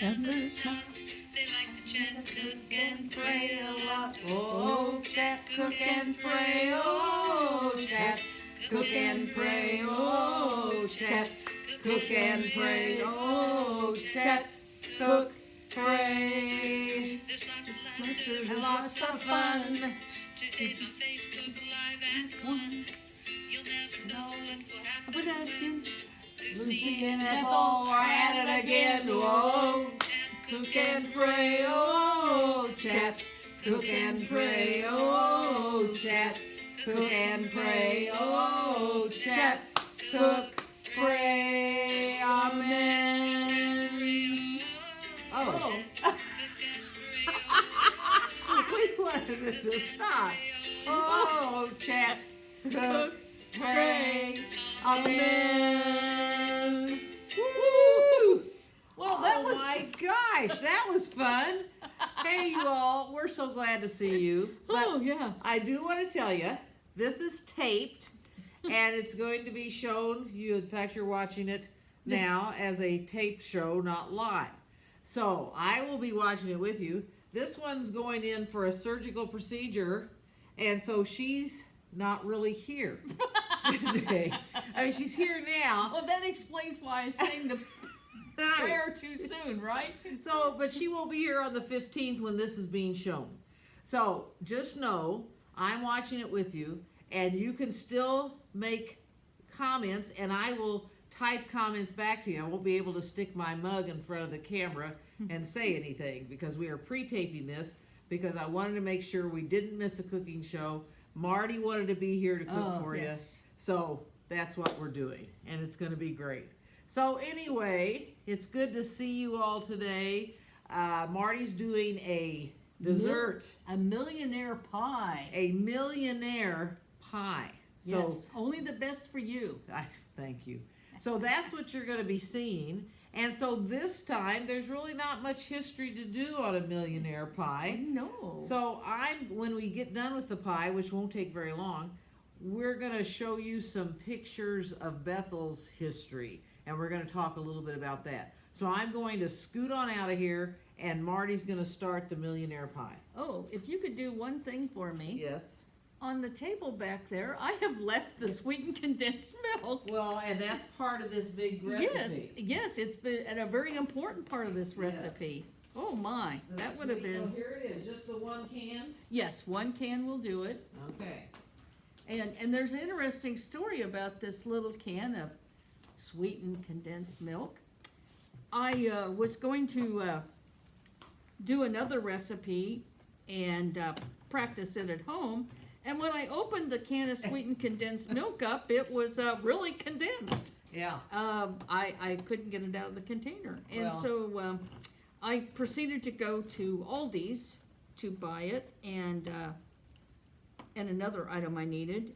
And this time they like to chat, cook, and pray a lot. Oh, chat, cook, and pray. Oh, chat, cook, and pray. Oh, chat, cook, and pray. Oh, chat, cook, pray. There's lots of laughter and lots of fun. Today's on Facebook Live at 1. You'll never know what will happen. Lucy and Ethel are at it again. Whoa, cook and pray. Oh, chat, cook and pray. Oh, chat, cook and pray. Oh, chat, cook, pray. Amen. Oh. We wanted this to stop. Oh, chat, cook, pray. Amen. Woo! Well, that was... my gosh, that was fun. Hey, you all, we're so glad to see you. But yes. I do want to tell you, this is taped, and it's going to be shown. In fact, you're watching it now as a taped show, not live. So I will be watching it with you. This one's going in for a surgical procedure, and so she's not really here today. I mean, she's here now. Well, that explains why I sang the prayer too soon, right? So, but she won't be here on the 15th when this is being shown. So just know I'm watching it with you, and you can still make comments, and I will type comments back to you. I won't be able to stick my mug in front of the camera and say anything because we are pre-taping this because I wanted to make sure we didn't miss a cooking show. Marty wanted to be here to cook for you. So that's what we're doing, and it's going to be great. So anyway, it's good to see you all today. Marty's doing a dessert. A millionaire pie. A millionaire pie. So, yes, only the best for you. Thank you. So that's what you're going to be seeing. And so this time, there's really not much history to do on a millionaire pie. No. So when we get done with the pie, which won't take very long, we're going to show you some pictures of Bethel's history. And we're going to talk a little bit about that. So I'm going to scoot on out of here, and Marty's going to start the millionaire pie. Oh, if you could do one thing for me. Yes. On the table back there, I have left the sweetened condensed milk. Well, and that's part of this big recipe. Yes, it's and a very important part of this recipe. Yes. Oh my, that would have been... Oh, here it is, just the one can? Yes, one can will do it. Okay. And there's an interesting story about this little can of sweetened condensed milk. I was going to do another recipe and practice it at home. And when I opened the can of sweetened condensed milk up, it was really condensed. Yeah. I couldn't get it out of the container. And so I proceeded to go to Aldi's to buy it and another item I needed.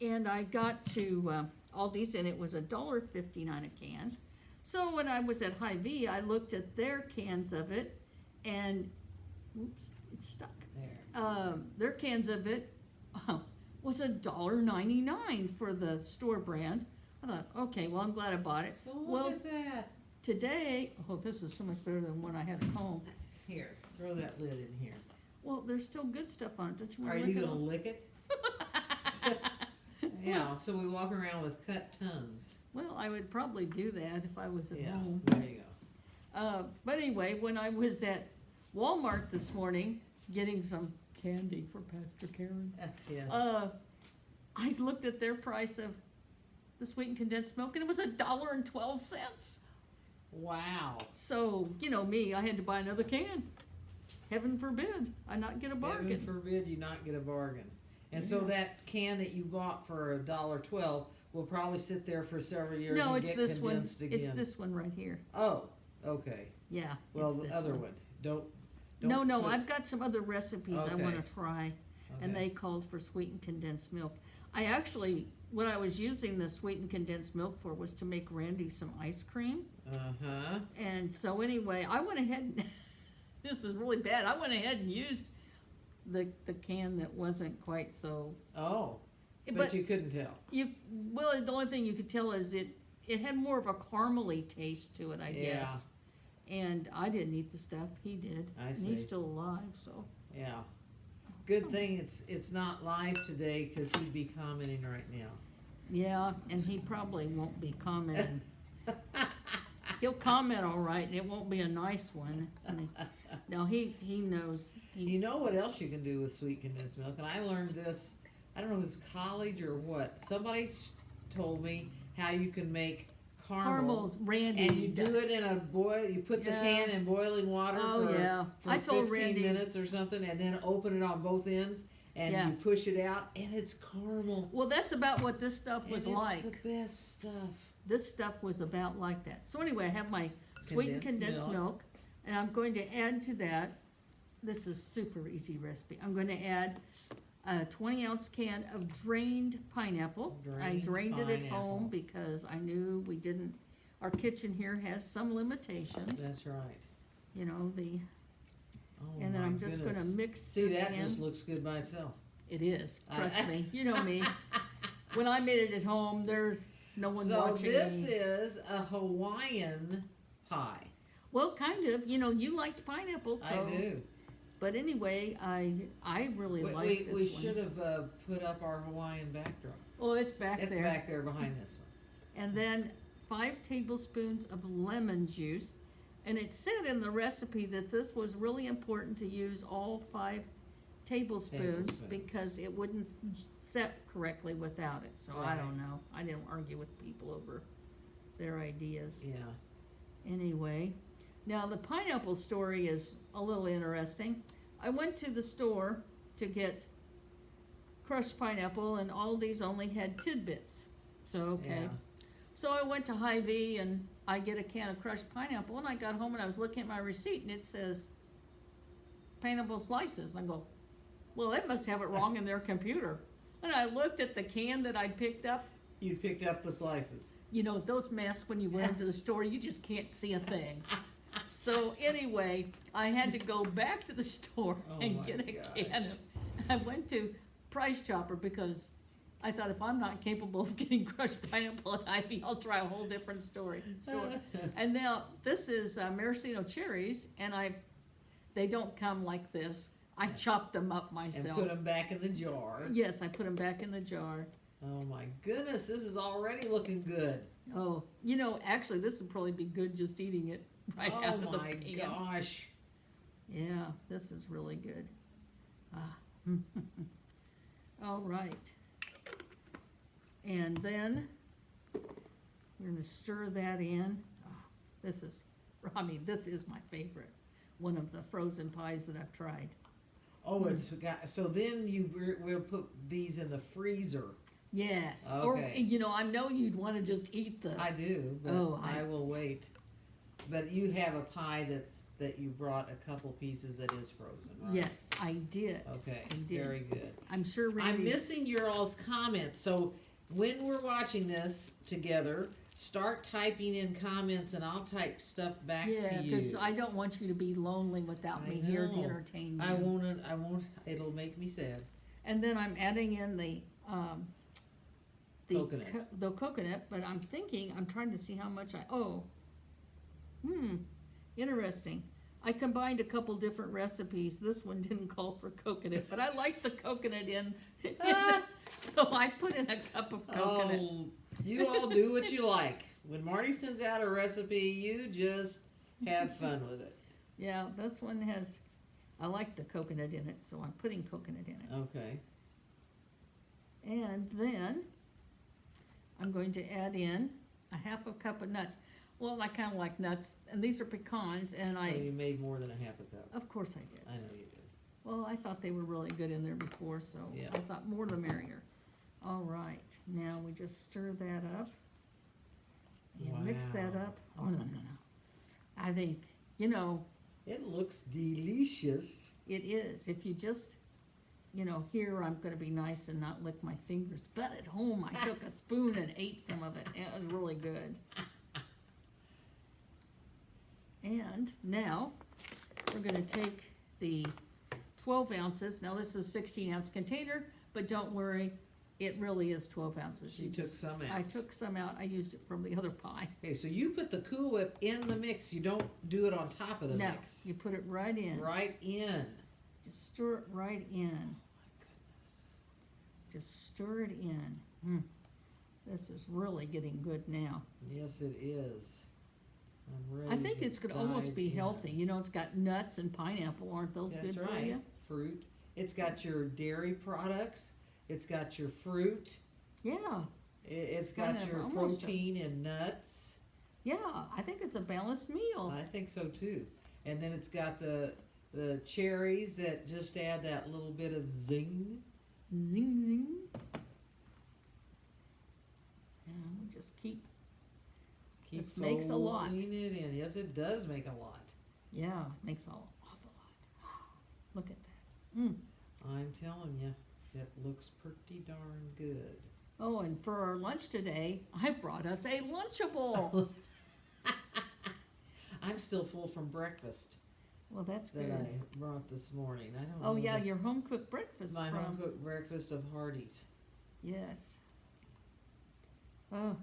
And I got to Aldi's and it was $1.59 a can. So when I was at Hy-Vee, I looked at their cans of it and, oops, it's stuck. There. Their cans of it was $1.99 for the store brand. I thought, okay, well, I'm glad I bought it. So look at that. Today, oh, this is so much better than what I had at home. Here, throw that lid in here. Well, there's still good stuff on it. Don't you want to lick it? Are you going to lick it? Yeah, so we walk around with cut tongues. Well, I would probably do that if I was at home. There you go. But anyway, when I was at Walmart this morning getting some candy for Pastor Karen, yes. I looked at their price of the sweetened condensed milk, and it was $1.12. Wow. So, you know me, I had to buy another can. Heaven forbid I not get a bargain. Heaven forbid you not get a bargain. And so that can that you bought for $1.12 will probably sit there for several years no, and it's get this condensed one. again. It's this one right here. Oh, okay. Yeah. Well, it's the this other one. Don't No, I've got some other recipes I Okay. want to try, and they called for sweetened condensed milk. I actually, what I was using the sweetened condensed milk for was to make Randy some ice cream. Uh-huh. And so anyway, I went ahead and, this is really bad, I went ahead and used the can that wasn't quite so... Oh. But you couldn't tell. Well, the only thing you could tell is it had more of a caramely taste to it, I guess. And I didn't eat the stuff. He did. I see. And he's still alive, so. Yeah. Good thing it's not live today, because he'd be commenting right now. Yeah, and he probably won't be commenting. He'll comment all right, and it won't be a nice one. No, he knows. You know what else you can do with sweet condensed milk? And I learned this, I don't know if it was college or what. Somebody told me how you can make caramel. Randy. And you do it in a boil, you put the can in boiling water for I told 15 Randy, minutes or something, and then open it on both ends, and you push it out, and it's caramel. Well, that's about what this stuff was like. It's the best stuff. This stuff was about like that. So anyway, I have my sweetened condensed milk, and I'm going to add to that, this is super easy recipe, I'm going to add a 20-ounce can of drained pineapple. I drained it at home because I knew our kitchen here has some limitations. That's right. You know, Oh, and then I'm just going to mix See, this that in. just looks good by itself. It is, trust me. You know me. When I made it at home, there's no one watching me. So this is a Hawaiian pie. Well, kind of. You know, you liked pineapple, so. I do. But anyway, I really like this we one. should have put up our Hawaiian backdrop. Oh, it's back there. It's back there behind this one. And then 5 tablespoons of lemon juice. And it said in the recipe that this was really important to use all 5 tablespoons because it wouldn't set correctly without it. So I don't know. I didn't argue with people over their ideas. Yeah. Anyway, now the pineapple story is a little interesting. I went to the store to get crushed pineapple, and Aldi's only had tidbits. So, okay. Yeah. So I went to Hy-Vee, and I get a can of crushed pineapple, and I got home, and I was looking at my receipt, and it says pineapple slices. And I go, well, they must have it wrong in their computer. And I looked at the can that I'd picked up. You picked up the slices. You know, those masks when you went into the store, you just can't see a thing. So anyway, I had to go back to the store and get a can of, I went to Price Chopper because I thought if I'm not capable of getting crushed pineapple at Hy-Vee, I'll try a whole different store. And now this is maraschino cherries, and they don't come like this. I chopped them up myself. And put them back in the jar. Yes, I put them back in the jar. Oh my goodness, this is already looking good. Oh, you know, actually this would probably be good just eating it right out of the pan. Oh my gosh. Yeah, this is really good. All right. And then we're going to stir that in. This is my favorite. One of the frozen pies that I've tried. Oh, so then we'll put these in the freezer. Yes. Okay. Or, you know, I know you'd want to just eat the. I do, but I will wait. But you have a pie that you brought a couple pieces that is frozen, right? Yes, I did. Okay, I did. very good. I'm sure Randy. I'm missing your all's comments, so when we're watching this together, start typing in comments, and I'll type stuff back to you. Yeah, because I don't want you to be lonely without me here to entertain you. I won't. It'll make me sad. And then I'm adding in the coconut. The coconut, but I'm trying to see how much interesting. I combined a couple different recipes. This one didn't call for coconut, but I like the coconut in so I put in a cup of coconut. Oh, you all do what you like. When Marty sends out a recipe, you just have fun with it. Yeah, this one I like the coconut in it, so I'm putting coconut in it. Okay. And then I'm going to add in a half a cup of nuts. Well, I kind of like nuts, and these are pecans, and So you made more than a half a cup. Of course I did. I know you did. Well, I thought they were really good in there before, so yeah. I thought more the merrier. All right, now we just stir that up and mix that up. Oh, no. I think, you know. It looks delicious. It is. If you just, you know, here I'm going to be nice and not lick my fingers, but at home I took a spoon and ate some of it. It was really good. And now we're going to take the 12 ounces. Now this is a 16-ounce container, but don't worry, It really is 12 ounces. She took some out. I took some out. I used it from the other pie. Okay, so you put the Cool Whip in the mix. You don't do it on top of the No, mix. you put it right in. Right in. Just stir it right in. Oh my goodness. Just stir it in. This is really getting good now. Yes, it is. I'm ready. I think it's going to almost be in. healthy. You know, it's got nuts and pineapple. Aren't those That's good for right. you? Fruit. It's got your dairy products. It's got your fruit. Yeah. It's kind got of your almost protein and nuts. Yeah, I think it's a balanced meal. I think so too. And then it's got the cherries that just add that little bit of zing. Zing, zing. And we'll just keep this makes a lot. Folding it in. Yes, it does make a lot. Yeah, it makes an awful lot. Look at that. I'm telling you, it looks pretty darn good. Oh, and for our lunch today, I brought us a Lunchable. I'm still full from breakfast Well, that's that good. I brought this morning. I don't know. Oh, yeah, your home cooked breakfast my from. home cooked breakfast of Hardee's. Yes. Oh.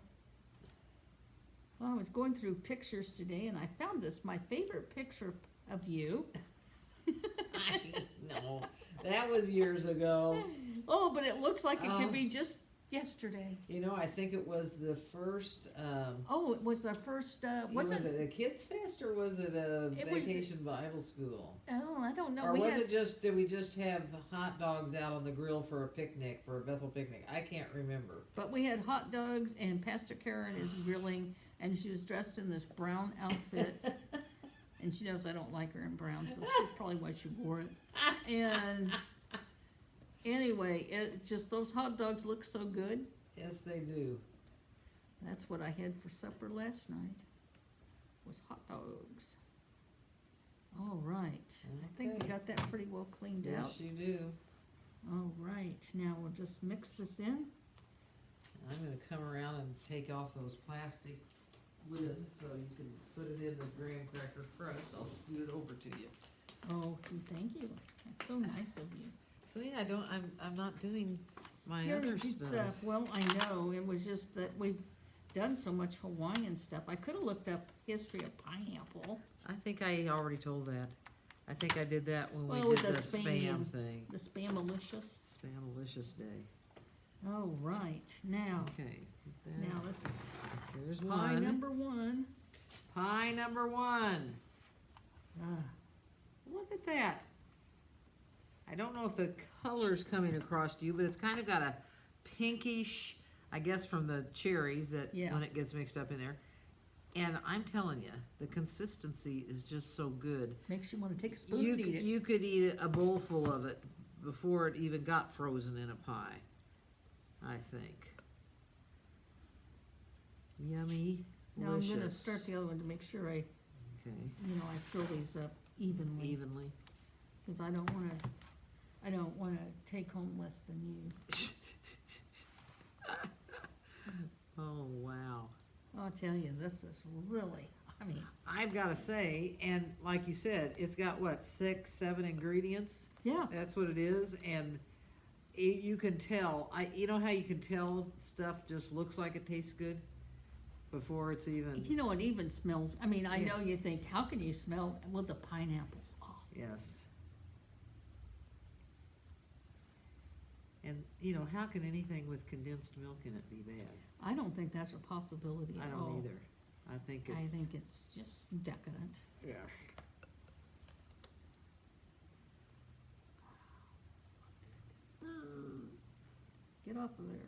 Well, I was going through pictures today and I found this, my favorite picture of you. I know. That was years ago. Oh, but it looks like it could be just yesterday. You know, I think it was the first. Oh, it was our first. Was it a kids fest or was it a It was vacation Bible school? Oh, I don't know. Or We was had- it just? Did we just have hot dogs out on the grill for a picnic, for a Bethel picnic? I can't remember. But we had hot dogs, and Pastor Karen is grilling, and she was dressed in this brown outfit. And she knows I don't like her in brown, so she's probably why she wore it. And anyway, it just those hot dogs look so good. Yes, they do. That's what I had for supper last night. Was hot dogs. All right. I think we Okay. got that pretty well cleaned out. Yes, you do. All right. Now we'll just mix this in. I'm going to come around and take off those plastic lids so you can put it in the graham cracker crust. I'll scoot it over to you. Oh, thank you. That's so nice of you. So yeah, I'm not doing my Your other good stuff. Well, I know. It was just that we've done so much Hawaiian stuff. I could have looked up history of pineapple. I think I already told that. I think I did that when Well, we with did the the spam. spam thing. The Spamalicious. Spamalicious Day. Oh, right. Now, Okay. put that- now this is There's pie one. number one. Pie number one. Ah, Look at that. I don't know if the color's coming across to you, but it's kind of got a pinkish, I guess from the cherries that Yeah. when it gets mixed up in there. And I'm telling you, the consistency is just so good. makes you want to take a spoon You, and eat it. you could eat a bowl full of it before it even got frozen in a pie, I think. Yummy. Now I'm going to delicious. start the other one to make sure I Okay, fill these up evenly. evenly. Because I don't want to take home less than you. Oh, wow. I'll tell you, this is really, I mean, I've got to say, and like you said, it's got what, 6, 7 ingredients? yeah. That's what it is, and you can tell. You know how you can tell stuff just looks like it tastes good before it's even. You know, it even smells, I mean, I Yeah. know you think, how can you smell with the pineapple? Oh, Yes. And you know, how can anything with condensed milk in it be bad? I don't think that's a possibility I at don't all. either. I think it's. I think it's just decadent. Yes. Get off of there.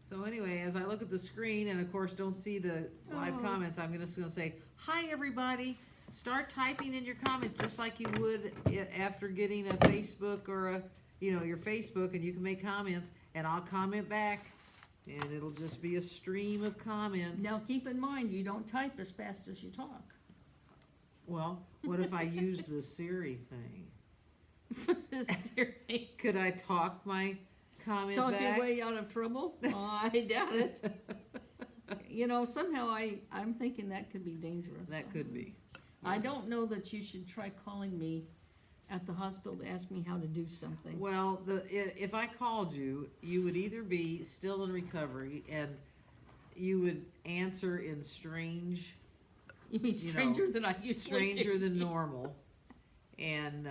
So anyway, as I look at the screen, and of course don't see the live Oh. comments, I'm just gonna say, hi everybody. Start typing in your comments just like you would after getting a Facebook or a, your Facebook, and you can make comments, and I'll comment back, and it'll just be a stream of comments. Now, keep in mind, you don't type as fast as you talk. Well, what if I use the Siri thing? Seriously. Could I talk my comment Talk back? your way out of trouble? Oh, I doubt it. Somehow I'm thinking that could be dangerous. That could be. I Yes. don't know that you should try calling me at the hospital to ask me how to do something. Well, if I called you, you would either be still in recovery and you would answer in strange, You mean stranger than I usually stranger do. than normal, and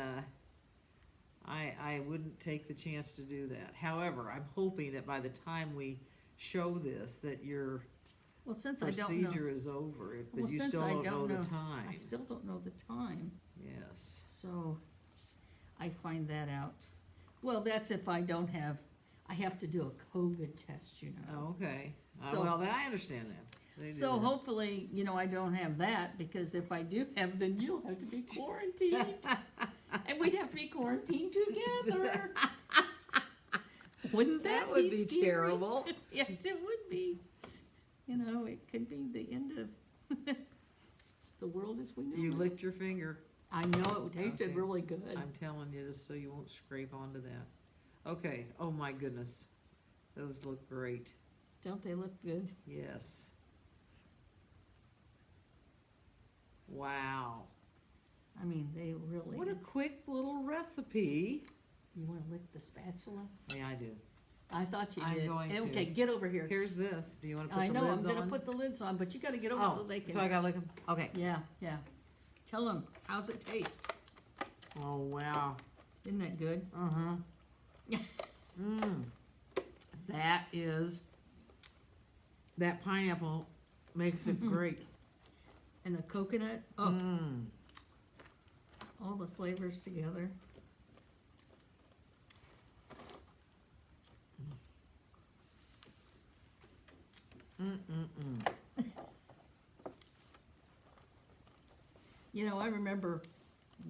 I wouldn't take the chance to do that. However, I'm hoping that by the time we show this, that your Well, since I don't know. procedure is over, but Well, you since still I don't don't know know. the time. I still don't know the time, Yes. so I find that out. Well, that's if I don't have, I have to do a COVID test, you know. Oh, okay. So- Well, I understand that. They do So that. hopefully, you know, I don't have that, because if I do have, then you'll have to be quarantined. And we'd have to be quarantined together. Wouldn't that, That would be scary? terrible. Yes, it would be. You know, it could be the end of the world as we know You it. licked your finger. I know, it tasted Okay. really good. I'm telling you, just so you won't scrape onto that. Okay. Oh my goodness. Those look great. Don't they look good? Yes. Wow. I mean, they really. What a quick little recipe. You want to lick the spatula? Yeah, I do. I thought you I'm did. going to. Okay, get over here. Here's this. Do you want to put I the know, I'm lids gonna on? put the lids on, but you gotta get over Oh, so they can. so I gotta lick them? Okay. Yeah, yeah. Tell them, how's it taste? Oh, wow. Isn't that good? Uh-huh. Mmm. That pineapple makes it great. And the coconut, oh, Mmm. all the flavors together. Mm-mm-mm. You know, I remember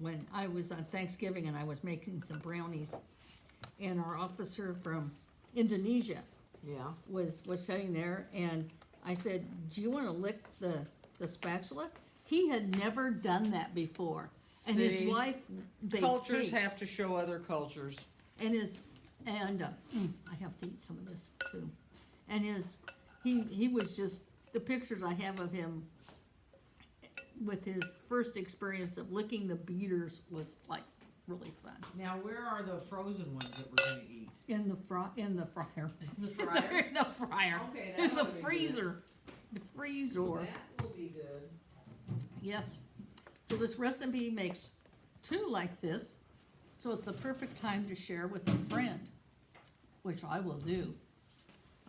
when I was on Thanksgiving and I was making some brownies, and our officer from Indonesia Yeah. was sitting there, and I said, do you want to lick the spatula? He had never done that before. And See? his wife, they Cultures taste. have to show other cultures. And I have to eat some of this too. And he was just, the pictures I have of him with his first experience of licking the beaters was like really fun. Now, where are the frozen ones that we're gonna eat? In the fryer. In the fryer? In the fryer. Okay, In that the ought to be freezer. The freezer. That will be good. Yes. So this recipe makes 2 like this, so it's the perfect time to share with a friend, which I will do.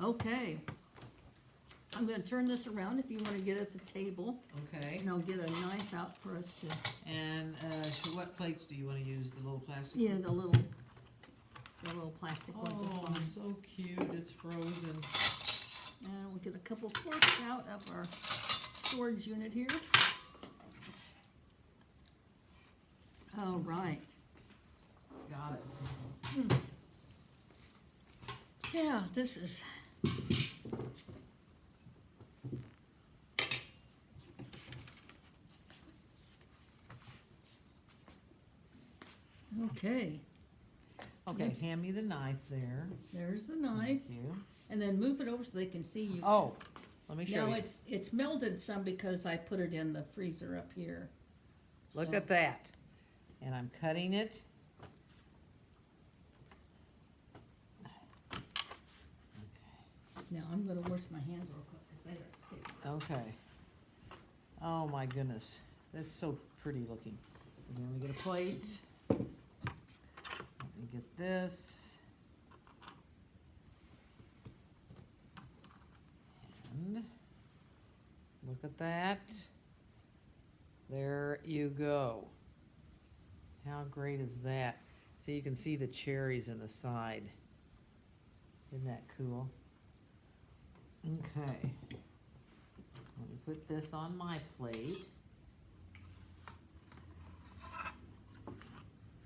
Okay. I'm gonna turn this around if you wanna get at the table, Okay. and I'll get a knife out for us to, And what plates do you want to use? The little plastic? yeah, the little plastic ones are Oh, fine. so cute. It's frozen. And we'll get a couple forks out of our storage unit here. All right. Got it. Yeah, this is. Okay, Okay, hand me the knife there. there's the knife, Thank you. and then move it over so they can see you. Oh, let me show Now you. it's melted some because I put it in the freezer up here. Look So- at that. And I'm cutting it. Now I'm gonna wash my hands real quick because they are sticky. Okay. Oh my goodness. That's so pretty looking. And then we get a plate. Let me get this. And look at that. There you go. How great is that? So you can see the cherries in the side. Isn't that cool? Okay. Let me put this on my plate.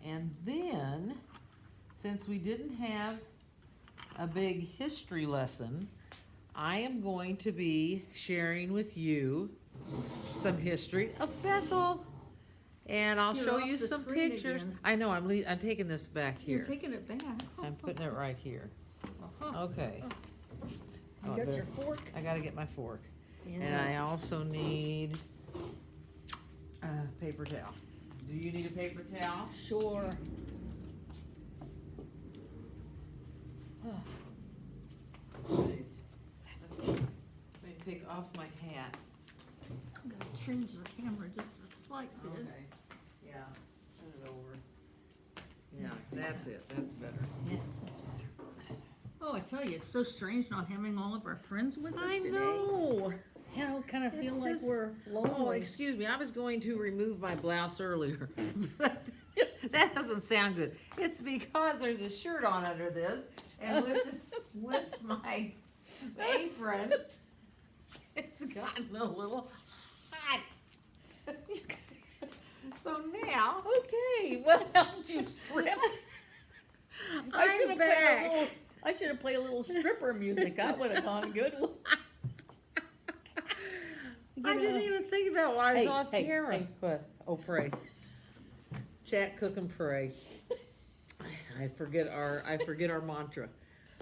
And then, since we didn't have a big history lesson, I am going to be sharing with you some history of Bethel. And I'll You're show off you the some screen pictures. again. I know, I'm taking this back You're here. taking it back. I'm putting it right here. Uh-huh. Okay. You Oh, got there. your fork? I gotta get my fork. And And I also need a paper towel. Do you need a paper towel? Sure. Let me take off my hat. I'm gonna change the camera just a slight bit. Okay, yeah, turn it over. Yeah, that's it, that's better. Yeah. Oh, I tell you, it's so strange not having all of our friends with us I today. know. You know, kind of It's feel like just- we're Oh, lonely. excuse me, I was going to remove my blouse earlier. That doesn't sound good. It's because there's a shirt on under this, and with my apron, it's gotten a little hot. So now, Okay, well, you stripped. I'm back. I should have played a little stripper music. That would have gone good. I didn't even think about why I was Hey, off hey, camera. hey. But oh, pray, chat, cook, and pray. I forget our mantra.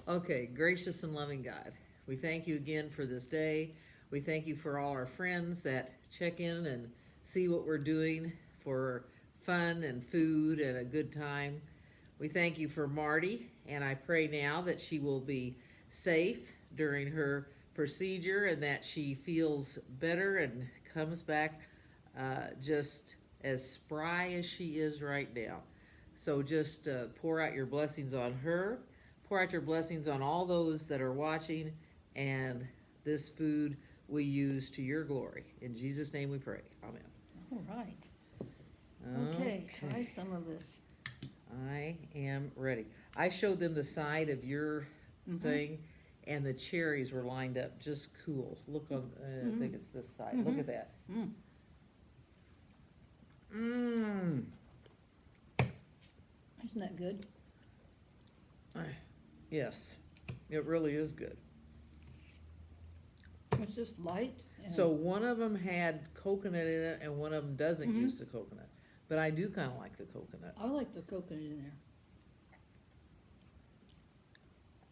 Okay, gracious and loving God, we thank you again for this day. We thank you for all our friends that check in and see what we're doing for fun and food and a good time. We thank you for Marty, and I pray now that she will be safe during her procedure and that she feels better and comes back just as spry as she is right now. So just pour out your blessings on her, pour out your blessings on all those that are watching, and this food we use to your glory. In Jesus' name we pray. Amen. All right. Okay, try some of this. I am ready. I showed them the side of your thing, and the cherries were lined up just cool. Look on, I think it's this side. Look at that. Mmm. Isn't that good? Yes, it really is good. It's just light. And So one of them had coconut in it, and one of them doesn't use the coconut. But I do kind of like the coconut. I like the coconut in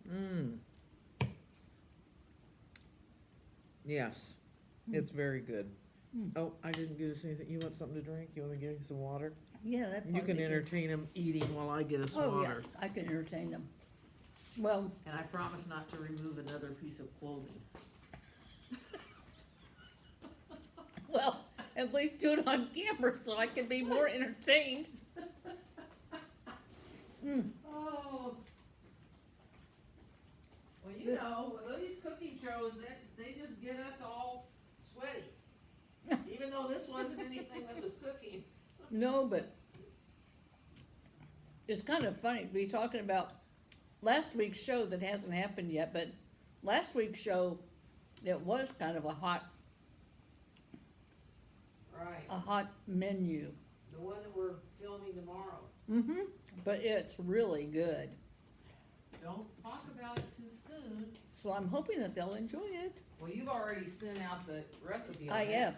there. Mmm. Yes, it's very good. Oh, I didn't get us anything. You want something to drink? You want me to get you some water? Yeah, that You part can is good. entertain them eating while I get us Oh, water. yes, I can entertain them. Well, And I promise not to remove another piece of clothing. well, at least do it on camera so I can be more entertained. Oh. Well, you This- know, these cooking shows, they just get us all sweaty. Even though this wasn't anything that was cooking. No, but it's kind of funny to be talking about last week's show that hasn't happened yet, but last week's show, it was kind of a hot Right. menu. The one that we're filming tomorrow. Mm-hmm. But it's really good. Don't talk about it too soon. So I'm hoping that they'll enjoy it. Well, you've already sent out the recipe. I have.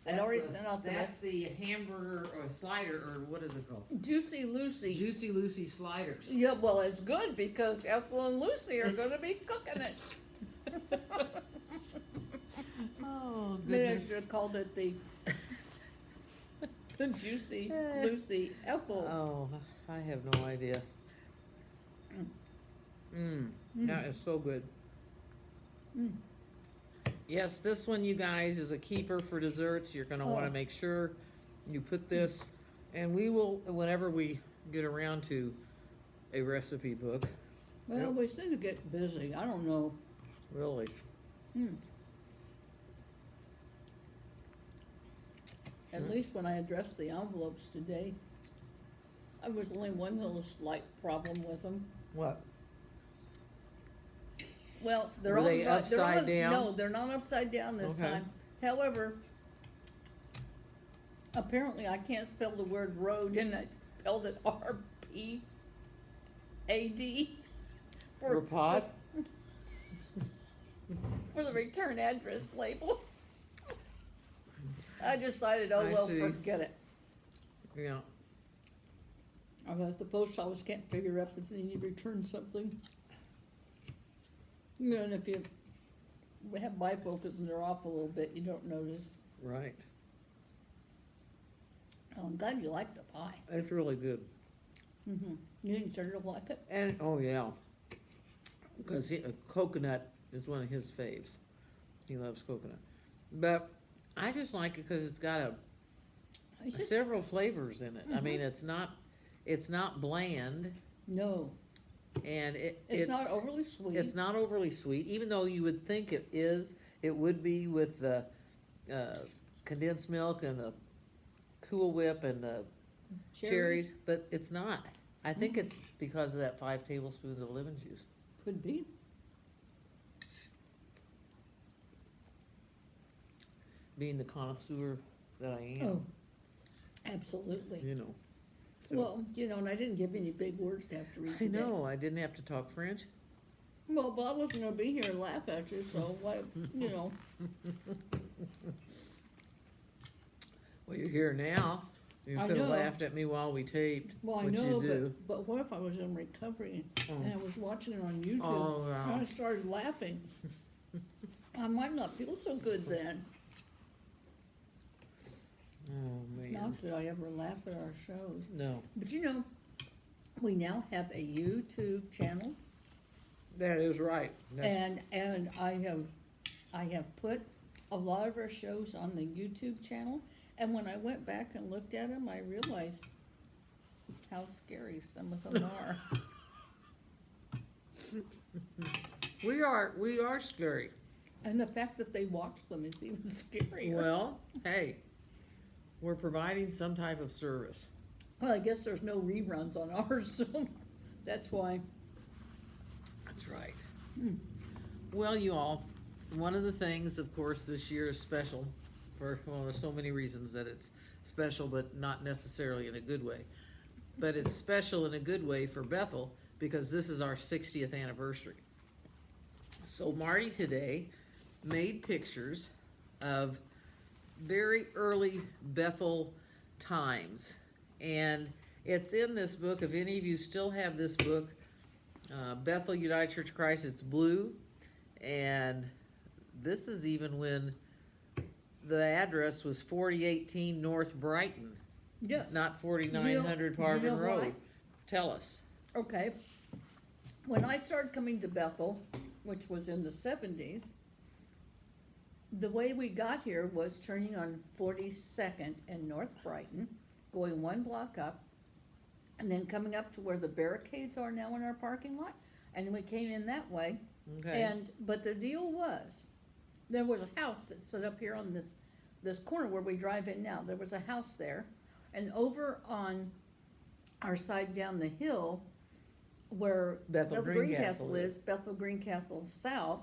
I'd That's already the- sent out the That's the hamburger or slider, or what is it called? Juicy Lucy. Juicy Lucy sliders. Yeah, well, it's good because Ethel and Lucy are going to be cooking it. Oh, Maybe I goodness. should have called it the Juicy Lucy Ethel. Oh, I have no idea. That is so good. Yes, this one, you guys, is a keeper for desserts. You're gonna wanna Oh. make sure you put this, and we will, whenever we get around to a recipe book, Well, we seem to get busy. I don't know. really. At least when I addressed the envelopes today, I was only one little slight problem with them. What? Well, they're Were all they they're upside on- down? No, they're not upside down this Okay. time. However, apparently I can't spell the word road, and I spelled it R-P-A-D For pot? for the return address label. I decided, oh I well, see. forget it. Yeah. I thought the post office can't figure out if they need to return something. You know, and if you have bifocals and they're off a little bit, you don't notice. Right. Oh, I'm glad you like the pie. It's really good. Mm-hmm. You think Serge will like it? And, oh yeah, because coconut is one of his faves. He loves coconut. But I just like it because it's got It's just- several flavors in it. I Mhm. mean, it's not bland, No, and it's not overly sweet. It's not overly sweet, even though you would think it is. It would be with the condensed milk and the Cool Whip and the cherries, but it's not. I think it's because of that 5 tablespoons of lemon juice. Could be. Being the connoisseur that I am, Oh, absolutely. you know. So- Well, and I didn't give any big words to have to read I today. know, I didn't have to talk French. Well, but I wasn't gonna be here and laugh at you, so why, Well, you're here now. You I could have know. laughed at me while we taped, Well, I which know, you do. but what if I was in recovery and I was watching it on YouTube Oh, and wow. I started laughing? I might not feel so good then. Oh, man. Not that I ever laugh at our shows. No, But we now have a YouTube channel, that is right. and I have put a lot of our shows on the YouTube channel, and when I went back and looked at them, I realized how scary some of them are. We are scary. And the fact that they watch them is even scarier. Well, hey, we're providing some type of service. Well, I guess there's no reruns on ours, so that's why. That's right. Hmm. Well, you all, one of the things, of course, this year is special there's so many reasons that it's special, but not necessarily in a good way. But it's special in a good way for Bethel because this is our 60th anniversary. So Marty today made pictures of very early Bethel times. And it's in this book. If any of you still have this book, Bethel United Church of Christ, it's blue. And this is even when the address was 4018 North Brighton, Yes. not 4900 Parvin you know Road. why? Tell us. Okay. When I started coming to Bethel, which was in the 70s, the way we got here was turning on 42nd and North Brighton, going 1 block up, and then coming up to where the barricades are now in our parking lot, and we came in that way. Okay. But the deal was, there was a house that stood up here on this corner where we drive in now. There was a house there, and over on our side down the hill, where Bethel Greencastle is, Bethel Greencastle South,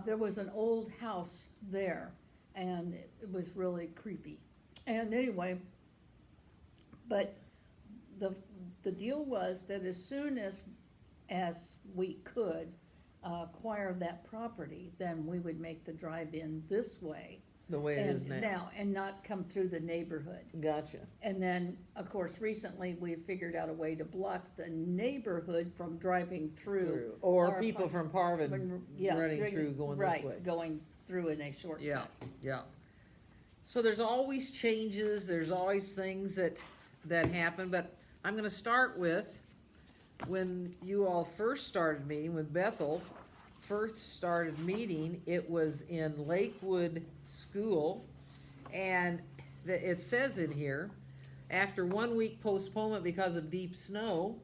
there was an old house there, and it was really creepy. And anyway, but the deal was that as soon as we could acquire that property, then we would make the drive-in this way. The way it is now. And not come through the neighborhood. Gotcha. And then, of course, recently we figured out a way to block the neighborhood from driving through. Or our people from Parvin running through, going this way. Right, going through in a shortcut. Yeah, yeah. So there's always changes, there's always things that happen, but I'm gonna start with when you all first started meeting, when Bethel first started meeting, it was in Lakewood School, and it says in here, after 1 week postponement because of deep snow,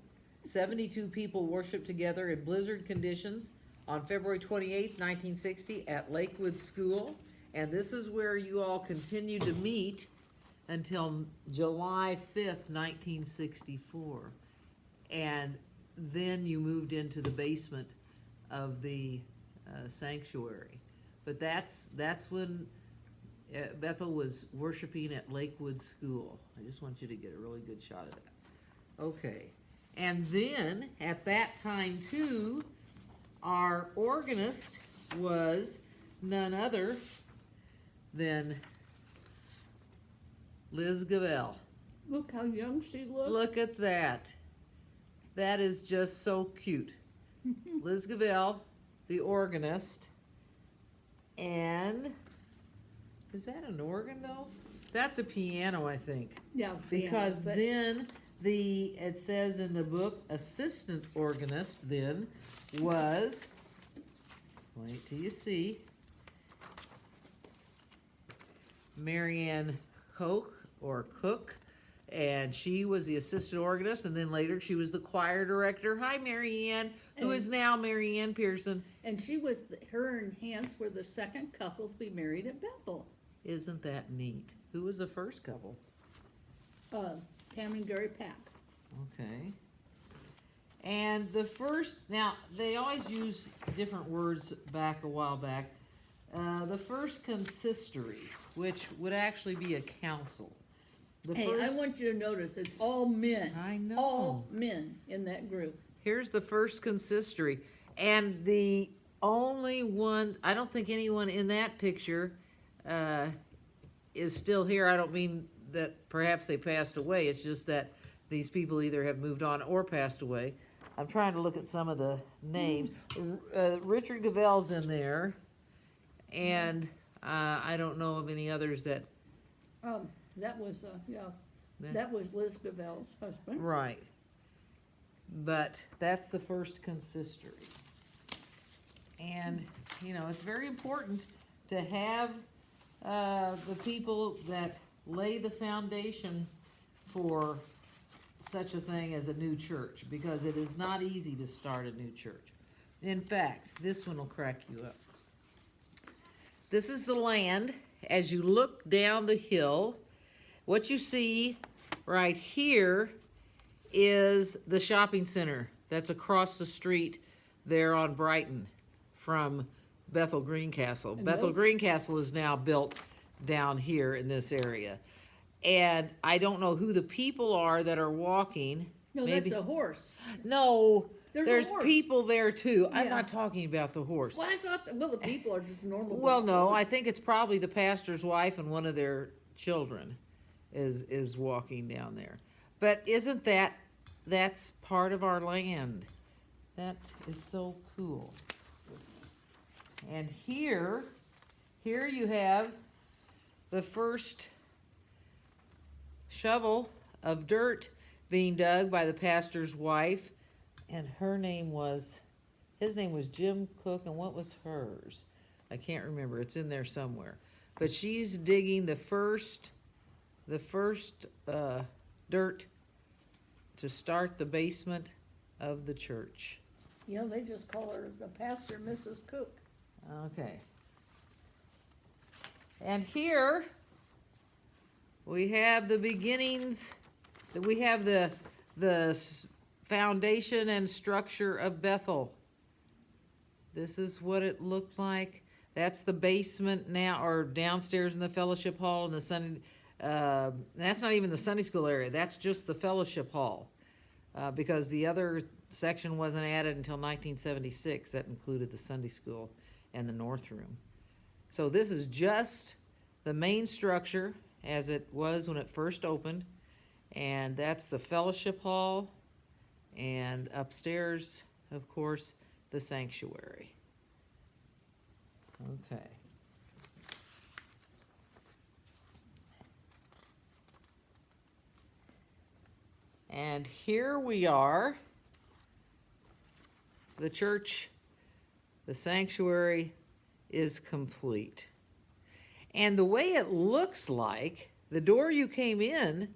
72 people worshiped together in blizzard conditions on February 28th, 1960 at Lakewood School, and this is where you all continued to meet until July 5th, 1964. And then you moved into the basement of the sanctuary. But that's when Bethel was worshiping at Lakewood School. I just want you to get a really good shot of that. Okay. And then, at that time too, our organist was none other than Liz Gavell. Look how young she looks. Look at that. That is just so cute. Liz Gavell, the organist. And is that an organ though? That's a piano, I think. Yeah. Because but- then it says in the book, assistant organist then was, wait till you see, Marianne Koch or Cook, and she was the assistant organist, and then later she was the choir director. Hi, Marianne, who is now Marianne Pearson. And her and Hans were the second couple to be married at Bethel. Isn't that neat? Who was the first couple? Pam and Gary Pack. Okay. And the first, now, they always use different words back a while back. The first consistory, which would actually be a council. I want you to notice, it's all men. I know. All men in that group. Here's the first consistory. And the only one, I don't think anyone in that picture is still here. I don't mean that perhaps they passed away. It's just that these people either have moved on or passed away. I'm trying to look at some of the names. Richard Gavell's in there. And I don't know of any others that... That was, that was Liz Gavell's husband. Right. But that's the first consistory. And, it's very important to have the people that lay the foundation for such a thing as a new church, because it is not easy to start a new church. In fact, this one will crack you up. This is the land. As you look down the hill, what you see right here is the shopping center that's across the street there on Brighton from Bethel Greencastle. Bethel Greencastle is now built down here in this area. And I don't know who the people are that are walking. No, Maybe. that's a horse. No, There's a horse. people there too. I'm Yeah. not talking about the horse. Well, I thought, the people are just normal. Well, no, I think it's probably the pastor's wife and one of their children is walking down there. But isn't that's part of our land? That is so cool. And here you have the first shovel of dirt being dug by the pastor's wife, and his name was Jim Cook, and what was hers? I can't remember. It's in there somewhere. But she's digging the first dirt to start the basement of the church. They just call her the pastor, Mrs. Cook. Okay. And here we have the beginnings, we have the foundation and structure of Bethel. This is what it looked like. That's the basement now, or downstairs in the fellowship hall and the Sunday. That's not even the Sunday school area. That's just the fellowship hall, because the other section wasn't added until 1976. That included the Sunday school and the north room. So this is just the main structure as it was when it first opened, and that's the fellowship hall, and upstairs, of course, the sanctuary. Okay. And here we are. The church, the sanctuary is complete. And the way it looks like, the door you came in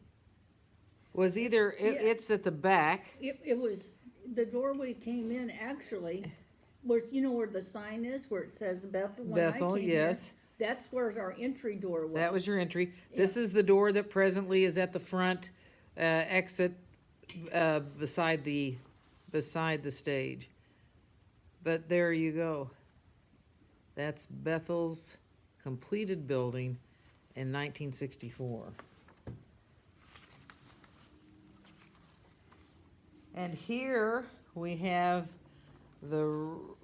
was either, it's at the back. It was, the door we came in actually was, where the sign is, where it says Bethel. Bethel, yes. That's where our entry door was. That was your entry. This is the door that presently is at the front exit beside the stage. But there you go. That's Bethel's completed building in 1964. And here we have the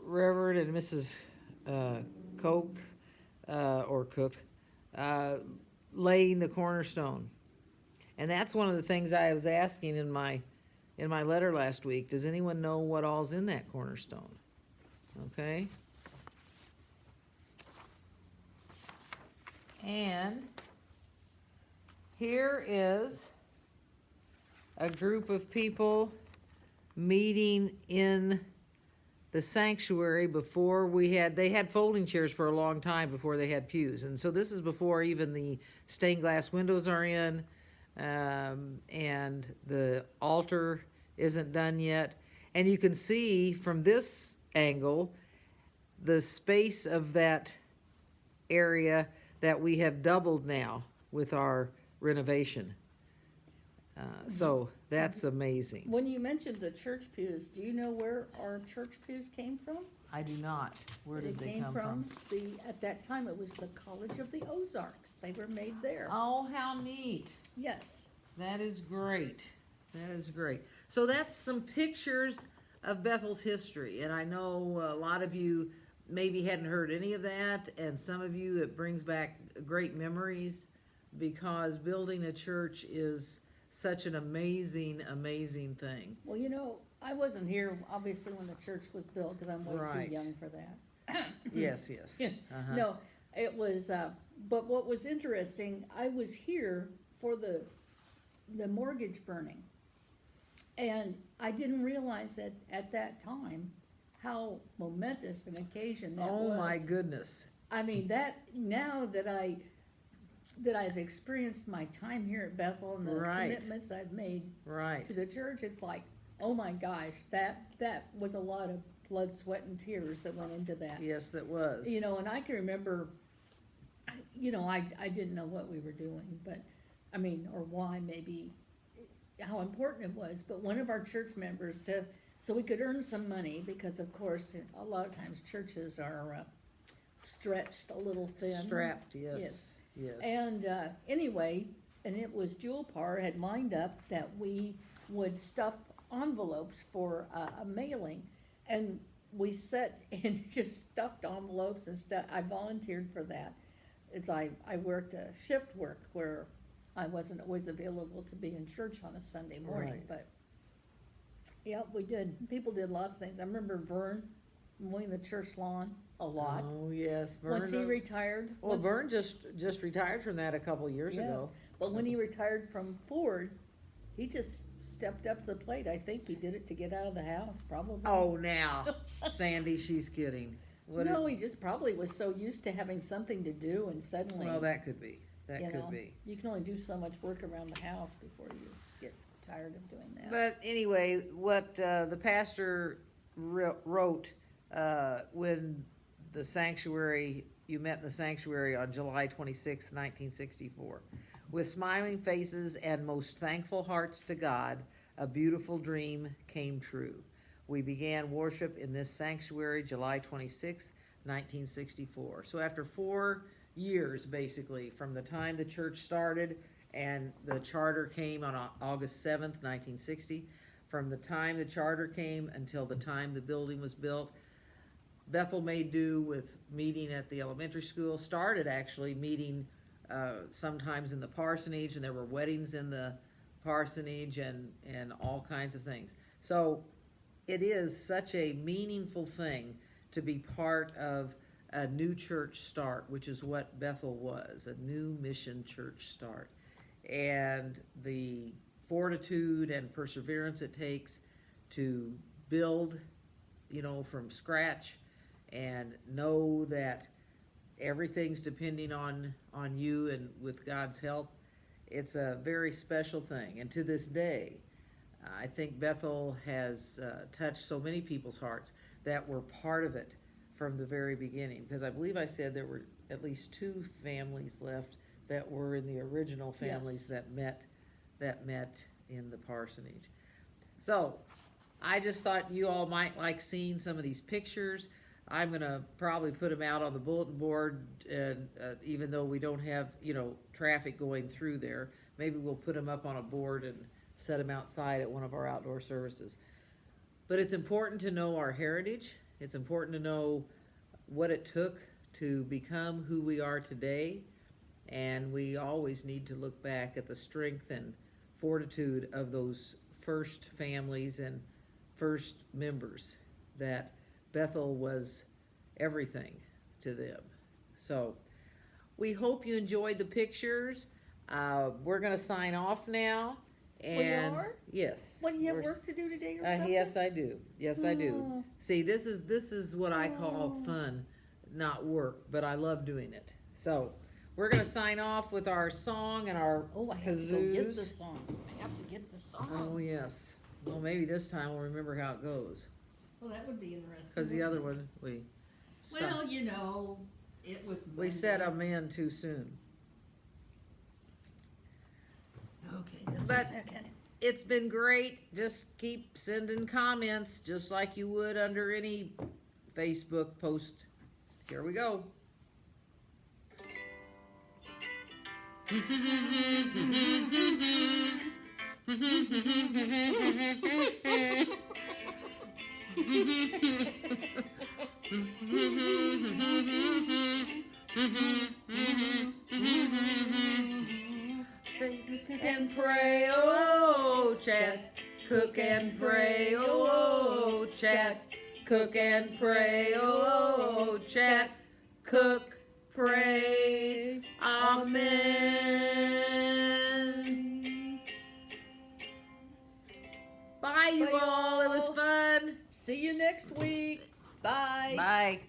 Reverend and Mrs. Cook, laying the cornerstone. And that's one of the things I was asking in my letter last week. Does anyone know what all's in that cornerstone? Okay. And Here is a group of people meeting in the sanctuary before they had folding chairs for a long time before they had pews. And so this is before even the stained glass windows are in, and the altar isn't done yet. And you can see from this angle the space of that area that we have doubled now with our renovation. So that's amazing. When you mentioned the church pews, do you know where our church pews came from? I do not. Where did they come from? At that time, it was the College of the Ozarks. They were made there. Oh, how neat. Yes. That is great. That is great. So that's some pictures of Bethel's history. And I know a lot of you maybe hadn't heard any of that, and some of you it brings back great memories, because building a church is such an amazing, amazing thing. Well, I wasn't here, obviously, when the church was built, because I'm way Right. too young for that. Yes, yes. Uh-huh. No, it was, but what was interesting, I was here for the mortgage burning. And I didn't realize that at that time, how momentous an occasion that was. Oh, my goodness. I mean, now that I've experienced my time here at Bethel and the Right. commitments I've made Right. to the church, it's like, oh my gosh, that was a lot of blood, sweat, and tears that went into that. Yes, it was. And I can remember, I didn't know what we were doing, but, or why maybe, how important it was, but one of our church members so we could earn some money, because of course, a lot of times churches are stretched a little thin. Strapped, yes. Yes. And anyway, and it was Jewel Parr had lined up that we would stuff envelopes for a mailing, and we sat and just stuffed envelopes and stuff. I volunteered for that. I worked a shift work where I wasn't always available to be in church on a Sunday morning, Right. but yeah, we did. People did lots of things. I remember Vern mowing the church lawn a lot. Oh, yes. Vern, Once he retired. well, Vern just retired from that a couple years Yeah. ago. But when he retired from Ford, he just stepped up to the plate. I think he did it to get out of the house, probably. Oh, now, Sandy, she's kidding. No, he just probably was so used to having something to do, and suddenly, Well, that could be. That you could know, be. you can only do so much work around the house before you get tired of doing that. But anyway, what the pastor wrote when the sanctuary, you met in the sanctuary on July 26, 1964. With smiling faces and most thankful hearts to God, a beautiful dream came true. We began worship in this sanctuary July 26, 1964. So after 4 years, basically, from the time the church started and the charter came on August 7th, 1960, from the time the charter came until the time the building was built, Bethel made do with meeting at the elementary school, started actually meeting sometimes in the parsonage, and there were weddings in the parsonage and all kinds of things. So it is such a meaningful thing to be part of a new church start, which is what Bethel was, a new mission church start. And the fortitude and perseverance it takes to build, from scratch, and know that everything's depending on you and with God's help. It's a very special thing. And to this day, I think Bethel has touched so many people's hearts that were part of it from the very beginning. Because I believe I said there were at least 2 families left that were in the original families Yes. that met in the parsonage. So I just thought you all might like seeing some of these pictures. I'm gonna probably put them out on the bulletin board, and even though we don't have traffic going through there, maybe we'll put them up on a board and set them outside at one of our outdoor services. But it's important to know our heritage. It's important to know what it took to become who we are today, and we always need to look back at the strength and fortitude of those first families and first members, that Bethel was everything to them. So we hope you enjoyed the pictures. We're gonna sign off now. And are? yes. What, do you have we're work to do today or something? Yes, I do. Yes, I do. Oh. See, this is what I call Oh. fun, not work, but I love doing it. So we're gonna sign off with our song and our Oh, I have to go get the kazoos. song. I have to get the song. Oh yes. Well, maybe this time we'll remember how it goes. Well, that would be interesting. Cause the other wouldn't one we it? stopped. Well, you know, it was. We said Monday. them in too soon. Okay, just But- a second. It's been great. Just keep sending comments just like you would under any Facebook post. Here we go. And pray, oh, chat. Cook and pray, oh, chat. Cook and pray, oh, chat. Cook, pray, amen. Bye, you Bye, all. It was y'all. fun. See you next week. Bye. Bye.